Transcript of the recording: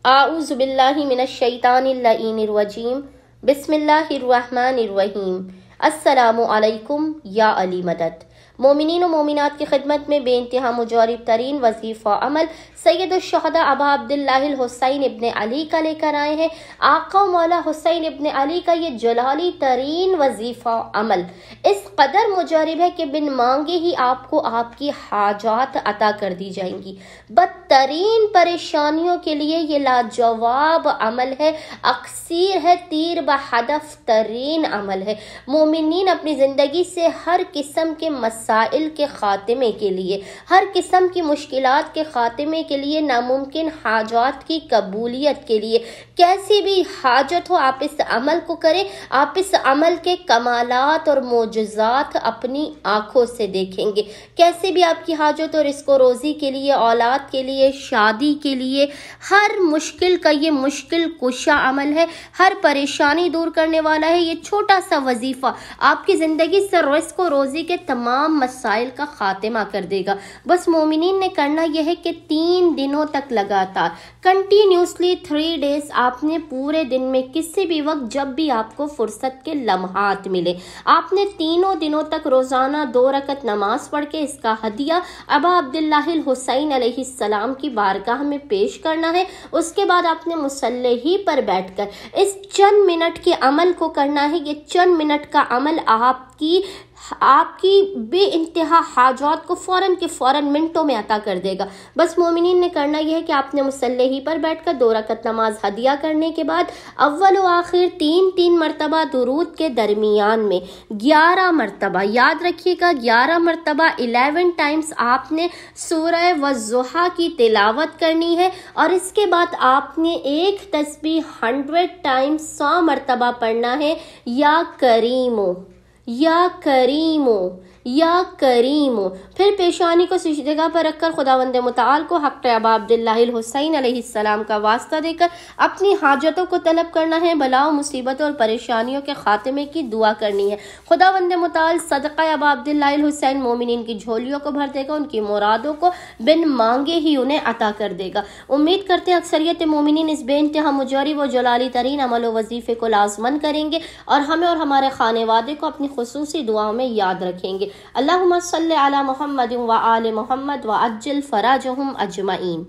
اعوذ باللہ من الشیطان اللعین الرجیم بسم اللہ الرحمن الرحیم السلام علیکم یا علی مدد۔ مومنین و مومنات کی خدمت میں بے انتہا مجرب ترین وظیفہ عمل سید الشہداء ابا عبداللہ الحسین ابن علی کا لے کر آئے ہیں۔ آقا و مولا حسین ابن علی کا یہ جلالی ترین وظیفہ عمل اس قدر مجرب ہے کہ بن مانگے ہی آپ کو آپ کی حاجات عطا کر دی جائیں گی۔ بدترین پریشانیوں کے لیے یہ لاجواب عمل ہے، اکثیر ہے، تیر بہدف ترین عمل ہے۔ مومنین اپنی زندگی سے ہر قسم کے مسائل کے خاتمے کے لیے، ہر قسم کی مشکلات کے خاتمے کے لیے، ناممکن حاجات کی قبولیت کے لیے، کیسی بھی حاجت ہو آپ اس عمل کو کریں۔ آپ اس عمل کے کمالات اور معجزات اپنی آنکھوں سے دیکھیں گے۔ کیسے بھی آپ کی حاجت اور رزق و روزی کے لیے، اولاد کے لیے، شادی کے لیے، ہر مشکل کا یہ مشکل کشا عمل ہے، ہر پریشانی دور کرنے والا ہے۔ یہ چھوٹا سا وظیفہ آپ کی زندگی سے رزق و روزی کے تمام مسائل کا خاتمہ کر دے گا۔ بس مومنین نے کرنا یہ ہے کہ 3 دنوں تک لگاتار کنٹینیوسلی 3 days آپ نے پورے دن میں کسی بھی وقت جب بھی آپ کو فرصت کے لمحات ملے، آپ نے 3 دنوں تک روزانہ 2 رکعت نماز پڑھ کے اس کا ہدیہ ابا عبداللہ الحسین علیہ السلام کی بارگاہ میں پیش کرنا ہے۔ اس کے بعد آپ نے مصلی ہی پر بیٹھ کر اس چند منٹ کے عمل کو کرنا ہے۔ یہ چند منٹ کا عمل آپ کی بے انتہا حاجات کو فوراً منٹوں میں عطا کر دے گا۔ بس مومنین نے کرنا یہ ہے کہ آپ نے مصلی ہی پر بیٹھ کر 2 رکعت نماز ہدیہ کرنے کے بعد اول و آخر 3 مرتبہ درود کے درمیان میں 11 مرتبہ، یاد رکھیے گا 11 مرتبہ 11 times آپ نے سورہ والضحیٰ کی تلاوت کرنی ہے، اور اس کے بعد آپ نے ایک تسبیح 100 times 100 مرتبہ پڑھنا ہے، یا کریمو یا کریمو یا کریمو۔ پھر پیشانی کو سجدگاہ پر رکھ کر خداوند متعال کو حق ابا عبداللہ الحسین علیہ السلام کا واسطہ دے کر اپنی حاجتوں کو طلب کرنا ہے، بلاؤ مصیبتوں اور پریشانیوں کے خاتمے کی دعا کرنی ہے۔ خداوند متعال صدقہ ابا عبداللہ الحسین مومنین کی جھولیوں کو بھر دے گا، ان کی مرادوں کو بن مانگے ہی انہیں عطا کر دے گا۔ امید کرتے ہیں اکثریت مومنین اس بے انتہا مجرب و جلالی ترین عمل و وظیفے کو لازمن کریں گے اور ہمیں اور ہمارے خانوادے کو اپنی خصوصی دعاؤں میں یاد رکھیں گے۔ اللہم صلی علی محمد و آل محمد و عجل فراجہم اجمعین۔